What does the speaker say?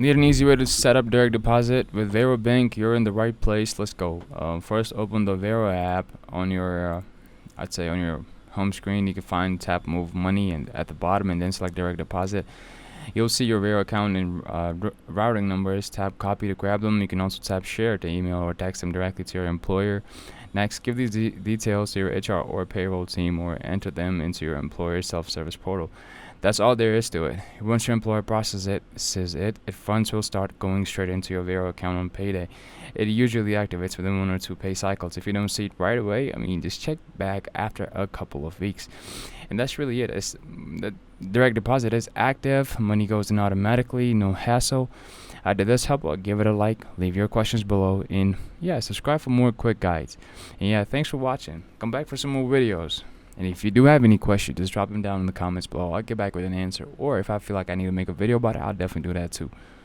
Need an easy way to set up direct deposit with Varo Bank? You're in the right place. Let's go. First, open the Varo app on your, I'd say on your home screen. You can find tap Move Money and at the bottom, and then select direct deposit. You'll see your Varo account and routing numbers. Tap Copy to grab them. You can also tap Share to email or text them directly to your employer. Next, give these details to your HR or payroll team, or enter them into your employer's self-service portal. That's all there is to it. Once your employer processes it, funds will start going straight into your Varo account on payday. It usually activates within 1 or 2 pay cycles. If you don't see it right away, just check back after a couple of weeks. And that's really it. The direct deposit is active. Money goes in automatically, no hassle. Did this help? Well, give it a like, leave your questions below, and subscribe for more quick guides. And thanks for watching. Come back for some more videos. And if you do have any questions, just drop them down in the comments below. I'll get back with an answer. Or if I feel like I need to make a video about it, I'll definitely do that too.